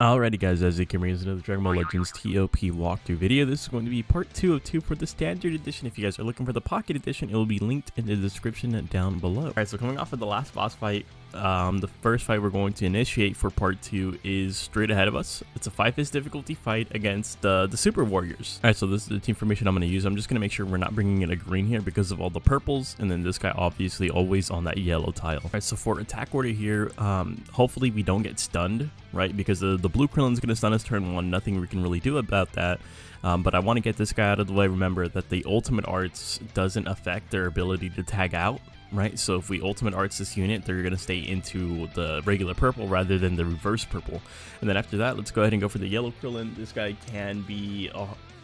Alrighty guys, as you can read, another Dragon Ball Legends TOP walkthrough video. This is going to be part 2 of 2 for the standard edition. If you guys are looking for the pocket edition, it will be linked in the description down below. Alright, so coming off of the last boss fight, the first fight we're going to initiate for part 2 is straight ahead of us. It's a 5-fist difficulty fight against the Super Warriors. Alright, so this is the team formation I'm going to use. I'm just going to make sure we're not bringing in a green here because of all the purples, and then this guy obviously always on that yellow tile. Alright, so for attack order here, hopefully we don't get stunned, right? Because the blue Krillin's going to stun us turn 1, nothing we can really do about that. But I want to get this guy out of the way. Remember that the ultimate arts doesn't affect their ability to tag out, right? So if we ultimate arts this unit, they're going to stay into the regular purple rather than the reverse purple. And then after that, let's go ahead and go for the yellow Krillin. This guy can be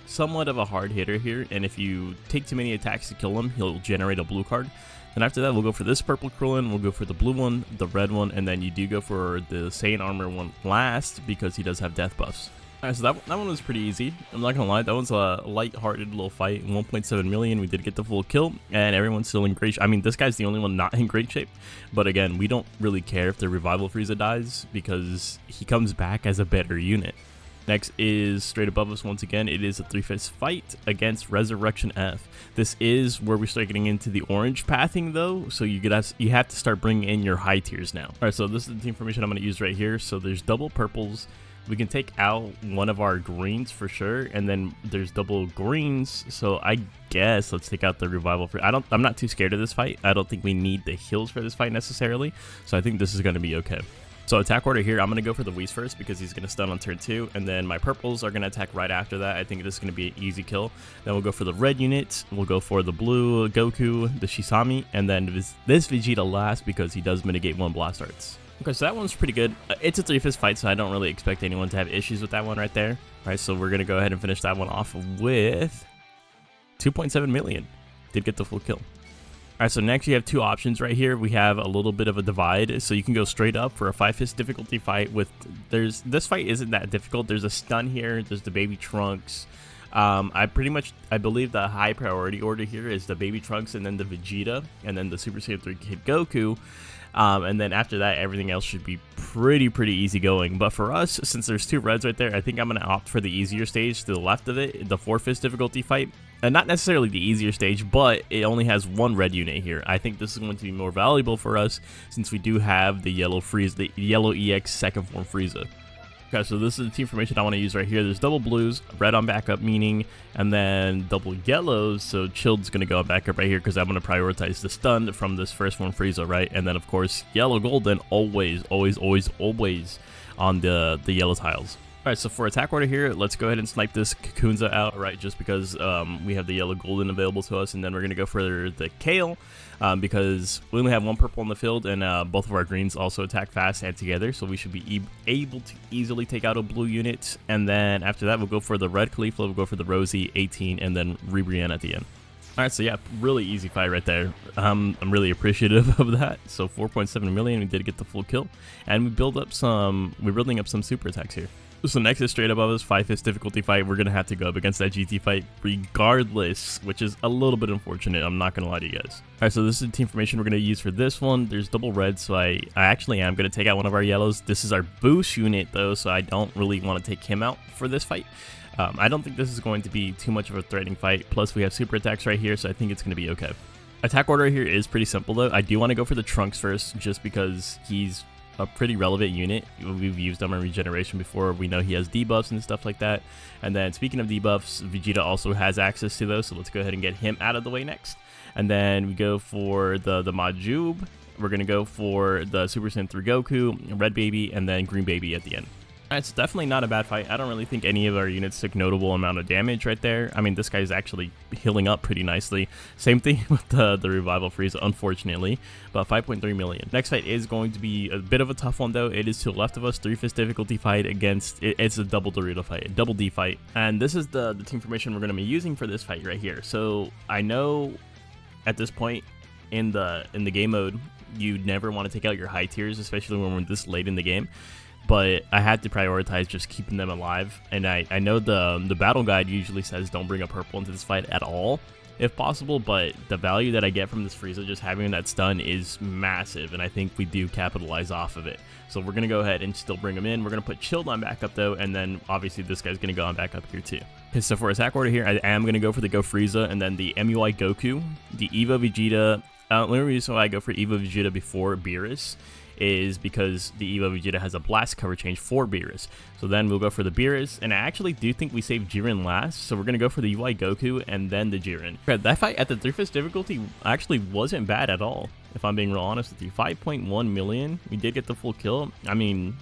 somewhat of a hard hitter here, and if you take too many attacks to kill him, he'll generate a blue card. And after that, we'll go for this purple Krillin, we'll go for the blue one, the red one, and then you do go for the Saiyan armor one last because he does have death buffs. Alright, so that one was pretty easy. I'm not gonna lie, that was a light-hearted little fight. 1.7 million, we did get the full kill, and everyone's still in great shape. I mean, this guy's the only one not in great shape, but again, we don't really care if the Revival Frieza dies because he comes back as a better unit. Next is straight above us once again. It is a 3-fist fight against Resurrection F. This is where we start getting into the orange pathing though, so you have to start bringing in your high tiers now. Alright, so this is the team formation I'm going to use right here. So there's double purples. We can take out one of our greens for sure, and then there's double greens. So I guess let's take out the revival for. I'm not too scared of this fight. I don't think we need the heals for this fight necessarily. So I think this is going to be okay. So attack order here, I'm going to go for the Whis first because he's going to stun on turn 2, and then my purples are going to attack right after that. I think this is going to be an easy kill. Then we'll go for the red unit, we'll go for the blue Goku, the Shisami, and then this Vegeta last because he does mitigate 1 blast arts. Okay, so that one's pretty good. It's a 3-fist fight, so I don't really expect anyone to have issues with that one right there. All right, so we're going to go ahead and finish that one off with 2.7 million. Did get the full kill. Alright, so next you have 2 options right here. We have a little bit of a divide, so you can go straight up for a 5-fist difficulty fight with, this fight isn't that difficult. There's a stun here, there's the baby Trunks. I believe the high priority order here is the baby Trunks and then the Vegeta and then the Super Saiyan 3 Kid Goku. And then after that, everything else should be pretty easy going. But for us, since there's 2 reds right there, I think I'm going to opt for the easier stage to the left of it, the 4-fist difficulty fight. And not necessarily the easier stage, but it only has 1 red unit here. I think this is going to be more valuable for us since we do have the yellow Frieza, the yellow EX second form Frieza. Okay, so this is the team formation I want to use right here. There's double blues, red on backup meaning, and then double yellows. So Chilled's going to go on backup right here because I'm going to prioritize the stun from this first one Frieza, right? And then of course yellow golden always on the yellow tiles. Alright, so for attack order here, let's go ahead and snipe this Kakunza out, right, just because we have the yellow golden available to us, and then we're going to go for the Kale, because we only have 1 purple in the field, and both of our greens also attack fast and together, so we should be able to easily take out a blue unit, and then after that, we'll go for the red Caulifla, we'll go for the Rosie, 18, and then Ribrianne at the end. Alright, so yeah, really easy fight right there. I'm really appreciative of that. So 4.7 million, we did get the full kill, and we're building up some super attacks here. So next is straight above us, 5-fist difficulty fight. We're going to have to go up against that GT fight regardless, which is a little bit unfortunate. I'm not going to lie to you guys. Alright, so this is the team formation we're going to use for this one. There's double red, so I actually am going to take out one of our yellows. This is our boost unit though, so I don't really want to take him out for this fight. I don't think this is going to be too much of a threatening fight. Plus we have super attacks right here, so I think it's going to be okay. Attack order here is pretty simple though. I do want to go for the Trunks first just because he's a pretty relevant unit. We've used him in regeneration before. We know he has debuffs and stuff like that. And then speaking of debuffs, Vegeta also has access to those, so let's go ahead and get him out of the way next. And then we go for the Majub. We're going to go for the Super Saiyan 3 Goku, Red Baby, and then Green Baby at the end. It's definitely not a bad fight. I don't really think any of our units took notable amount of damage right there. I mean, this guy's actually healing up pretty nicely. Same thing with the Revival Frieza, unfortunately, but 5.3 million. Next fight is going to be a bit of a tough one, though. It is to the left of us, 3-fist difficulty fight against, it's a double Dorito fight, a double D fight. And this is the team formation we're going to be using for this fight right here. So I know at this point in the game mode, you never want to take out your high tiers, especially when we're this late in the game. But I had to prioritize just keeping them alive, and I know the battle guide usually says don't bring a purple into this fight at all, if possible, but the value that I get from this Frieza just having that stun is massive, and I think we do capitalize off of it. So we're going to go ahead and still bring him in. We're going to put Chilled on backup though, and then obviously this guy's going to go on backup here too. Okay, so for attack order here, I am going to go for the Go Frieza, and then the MUI Goku, the Evo Vegeta. The only reason why I go for Evo Vegeta before Beerus is because the Evo Vegeta has a blast cover change for Beerus. So then we'll go for the Beerus, and I actually do think we save Jiren last, so we're going to go for the UI Goku and then the Jiren. Okay, that fight at the 3-fist difficulty actually wasn't bad at all, if I'm being real honest with you. 5.1 million, we did get the full kill. I mean,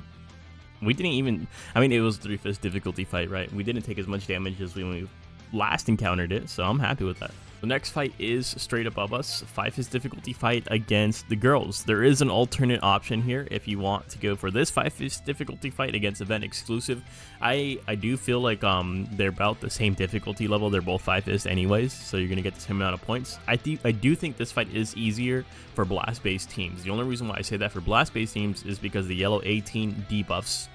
we didn't even, it was 3-fist difficulty fight, right? We didn't take as much damage as when we last encountered it, so I'm happy with that. The next fight is straight above us, 5-fist difficulty fight against the girls. There is an alternate option here if you want to go for this 5-fist difficulty fight against event exclusive. I do feel like they're about the same difficulty level. They're both 5-fist anyways, so you're gonna get the same amount of points. I do think this fight is easier for blast based teams. The only reason why I say that for blast based teams is because the yellow 18 debuffs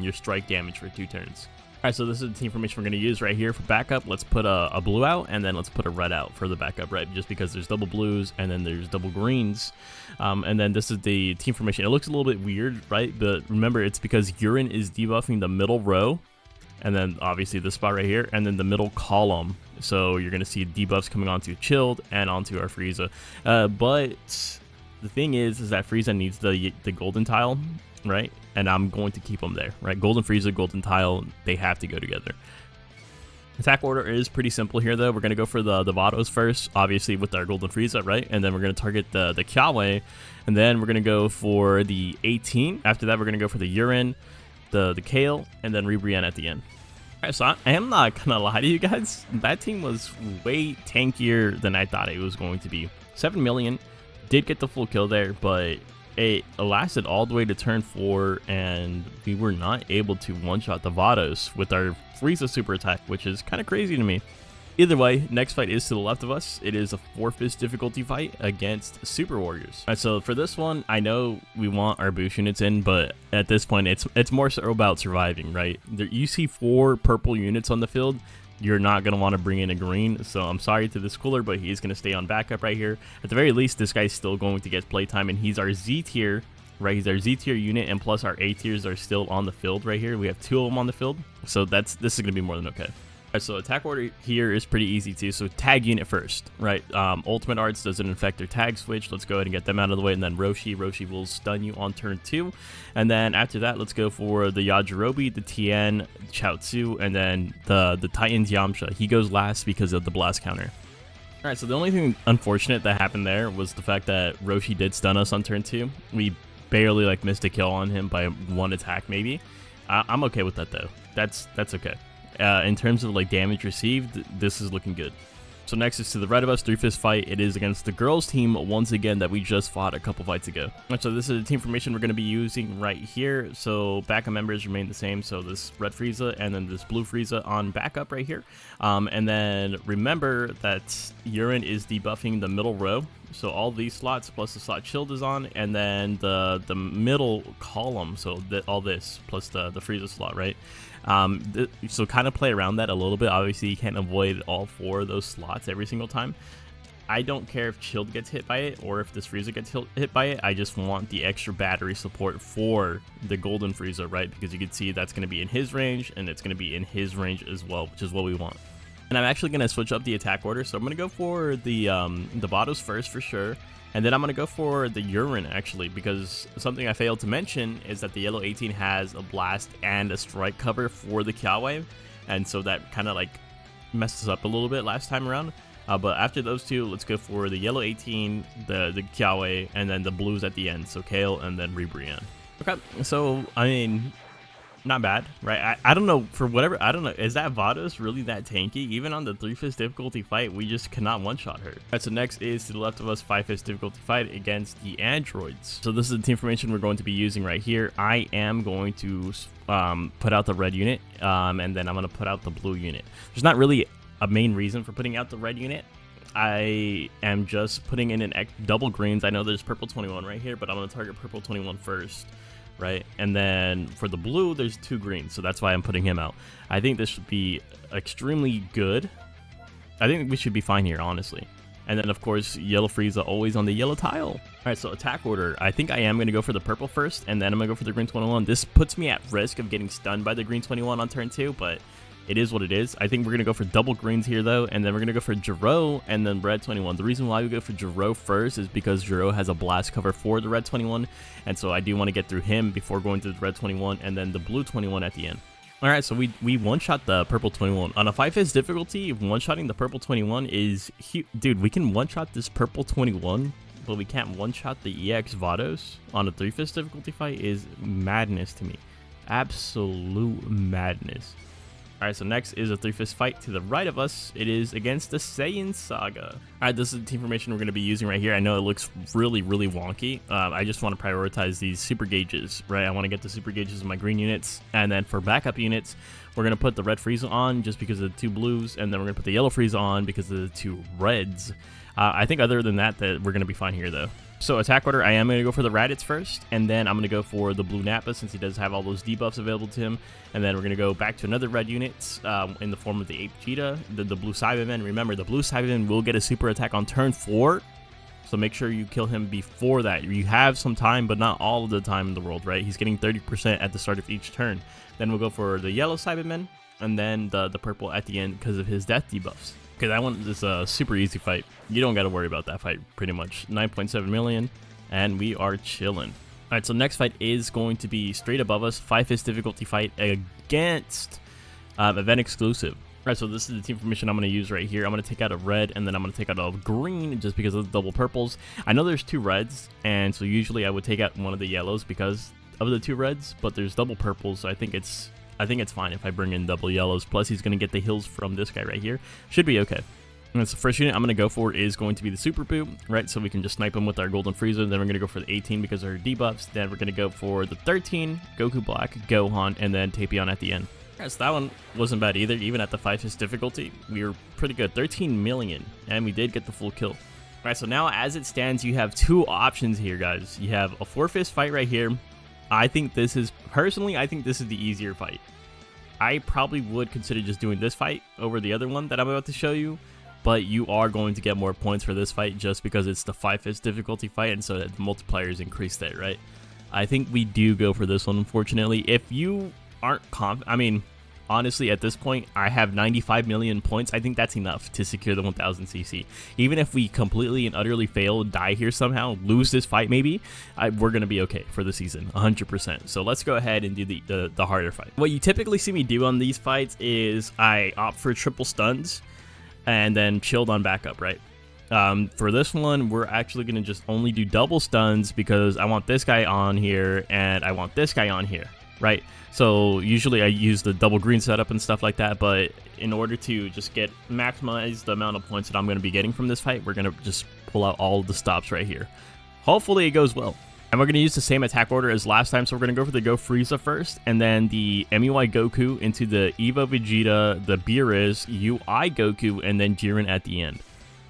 your strike damage for 2 turns. Alright, so this is the team formation we're going to use right here for backup. Let's put a blue out, and then let's put a red out for the backup, right? Just because there's double blues, and then there's double greens. And then this is the team formation. It looks a little bit weird, right? But remember, it's because Urine is debuffing the middle row, and then obviously this spot right here, and then the middle column. So you're going to see debuffs coming onto Chilled and onto our Frieza. But the thing is that Frieza needs the golden tile, right? And I'm going to keep them there, right? Golden Frieza, golden tile, they have to go together. Attack order is pretty simple here though. We're going to go for the Vados first, obviously with our golden Frieza, right? And then we're going to target the Kiawe, and then we're going to go for the 18. After that, we're going to go for the Urine, the Kale, and then Rebrienne at the end. Alright, so I am not going to lie to you guys. That team was way tankier than I thought it was going to be. 7 million, did get the full kill there, but it lasted all the way to turn 4, and we were not able to one-shot the Vados with our Frieza super attack, which is kind of crazy to me. Either way, next fight is to the left of us. It is a 4-fist difficulty fight against Super Warriors. Alright, so for this one, I know we want our boost units in, but at this point, it's more so about surviving, right? You see 4 purple units on the field, you're not going to want to bring in a green, so I'm sorry to this cooler, but he's going to stay on backup right here. At the very least, this guy's still going to get playtime, and he's our Z tier, right? He's our Z tier unit, and plus our A tiers are still on the field right here. We have 2 of them on the field, so this is going to be more than okay. Alright, so attack order here is pretty easy too. So tag unit first, right? Ultimate Arts doesn't affect their tag switch. Let's go ahead and get them out of the way, and then Roshi will stun you on turn 2, and then after that, let's go for the Yajirobe, the Tien, Chaozu, and then the Titan's Yamcha. He goes last because of the blast counter. Alright, so the only thing unfortunate that happened there was the fact that Roshi did stun us on turn 2. We barely missed a kill on him by 1 attack maybe. I'm okay with that though. That's okay. In terms of damage received, this is looking good. So next is to the right of us, 3-fist fight. It is against the girls team once again that we just fought a couple fights ago. So this is the team formation we're going to be using right here. So backup members remain the same. So this red Frieza and then this blue Frieza on backup right here. And then remember that Urine is debuffing the middle row. So all these slots plus the slot Chilled is on, and then the middle column, so all this plus the Frieza slot, right? So kind of play around that a little bit. Obviously, you can't avoid all 4 of those slots every single time. I don't care if Chilled gets hit by it or if this Frieza gets hit by it. I just want the extra battery support for the golden Frieza, right? Because you can see that's going to be in his range, and it's going to be in his range as well, which is what we want. And I'm actually going to switch up the attack order. So I'm going to go for the Vados first for sure. And then I'm going to go for the Urine actually, because something I failed to mention is that the yellow 18 has a blast and a strike cover for the Kiawe. And so that kind of messed us up a little bit last time around. But after those 2, let's go for the yellow 18, the Kiawe, and then the blues at the end. So Kale and then Rebrienne. Okay, so not bad, right? I don't know, for whatever, I don't know, is that Vados really that tanky? Even on the 3-fist difficulty fight, we just cannot one-shot her. Alright, so next is to the left of us, 5-fist difficulty fight against the androids. So this is the team formation we're going to be using right here. I am going to put out the red unit, and then I'm going to put out the blue unit. There's not really a main reason for putting out the red unit. I am just putting in double greens. I know there's purple 21 right here, but I'm going to target purple 21 first. Right, and then for the blue there's 2 greens, so that's why I'm putting him out. I think this should be extremely good I think we should be fine here, honestly. And then, of course, yellow Frieza always on the yellow tile. All right, so attack order. I think I am going to go for the purple first, and then I'm going to go for the green 21. This puts me at risk of getting stunned by the green 21 on turn 2, but it is what it is. I think we're going to go for double greens here, though, and then we're going to go for Jiro and then red 21. The reason why we go for Jiro first is because Jiro has a blast cover for the red 21, and so I do want to get through him before going to the red 21 and then the blue 21 at the end. All right, so we one-shot the purple 21. On a 5-fist difficulty, one-shotting the purple 21 is huge. Dude, we can one-shot this purple 21, but we can't one-shot the EX Vados on a 3-fist difficulty fight is madness to me. Absolute madness. All right, so next is a 3-fist fight to the right of us. It is against the Saiyan Saga. All right, this is the team formation we're going to be using right here. I know it looks really, really wonky. I just want to prioritize these super gauges, right? I want to get the super gauges of my green units. And then for backup units, we're going to put the red Frieza on just because of the 2 blues. And then we're going to put the yellow Frieza on because of the 2 reds. I think other than that we're going to be fine here, though. So attack order, I am going to go for the Raditz first, and then I'm going to go for the blue Nappa since he does have all those debuffs available to him. And then we're going to go back to another red unit in the form of the Ape Cheetah, the blue Cyberman. Remember, the blue Cyberman will get a super attack on turn 4, so make sure you kill him before that. You have some time, but not all of the time in the world, right? He's getting 30% at the start of each turn. Then we'll go for the yellow Cyberman, and then the purple at the end because of his death debuffs. Okay, that one is a super easy fight. You don't got to worry about that fight, pretty much. 9.7 million, and we are chilling. All right, so next fight is going to be straight above us, 5-fist difficulty fight against event exclusive. All right, so this is the team formation I'm going to use right here. I'm going to take out a red, and then I'm going to take out a green just because of the double purples. I know there's 2 reds, and so usually I would take out one of the yellows because of the 2 reds, but there's double purples, so I think it's fine if I bring in double yellows. Plus, he's going to get the heals from this guy right here. Should be okay. And so the first unit I'm going to go for is going to be the Super Boo, right? So we can just snipe him with our Golden Frieza. Then we're going to go for the 18 because of her debuffs. Then we're going to go for the 13, Goku Black, Gohan, and then Tapion at the end. Right, so that one wasn't bad either. Even at the 5-fist difficulty, we were pretty good. 13 million, and we did get the full kill. All right, so now as it stands, you have 2 options here, guys. You have a 4-fist fight right here. I think this is the easier fight. I probably would consider just doing this fight over the other one that I'm about to show you, but you are going to get more points for this fight just because it's the 5-fist difficulty fight, and so the multipliers increase there, right? I think we do go for this one, unfortunately. If you aren't I mean, honestly, at this point, I have 95 million points. I think that's enough to secure the 1000 CC. Even if we completely and utterly fail, die here somehow, lose this fight maybe, we're going to be okay for the season, 100%. So let's go ahead and do the harder fight. What you typically see me do on these fights is I opt for triple stuns and then chilled on backup, right? For this one, we're actually going to just only do double stuns because I want this guy on here and I want this guy on here, right? So usually I use the double green setup and stuff like that, but in order to just maximize the amount of points that I'm going to be getting from this fight, we're going to just pull out all the stops right here. Hopefully it goes well. And we're going to use the same attack order as last time, so we're going to go for the Go Frieza first, and then the MUI Goku into the Evo Vegeta, the Beerus, UI Goku, and then Jiren at the end.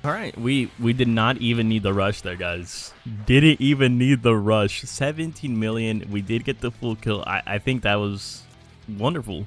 All right, we did not even need the rush there, guys. Didn't even need the rush. 17 million. We did get the full kill. I think that was wonderful.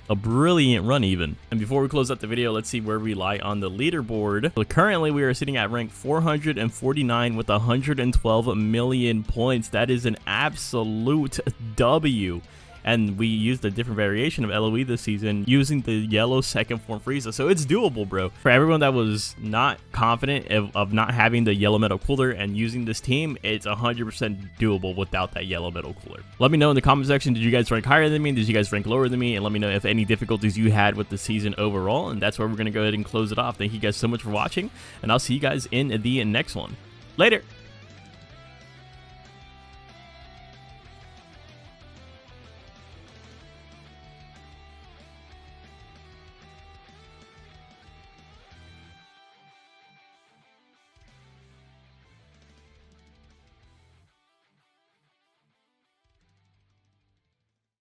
A brilliant run even. And before we close out the video, let's see where we lie on the leaderboard. So currently we are sitting at rank 449 with 112 million points. That is an absolute W. And we used a different variation of LOE this season using the yellow second form Frieza. So it's doable, bro. For everyone that was not confident of not having the yellow metal cooler and using this team, it's 100% doable without that yellow metal cooler. Let me know in the comment section, did you guys rank higher than me? Did you guys rank lower than me? And let me know if any difficulties you had with the season overall. And that's where we're going to go ahead and close it off. Thank you guys so much for watching, and I'll see you guys in the next one. Later.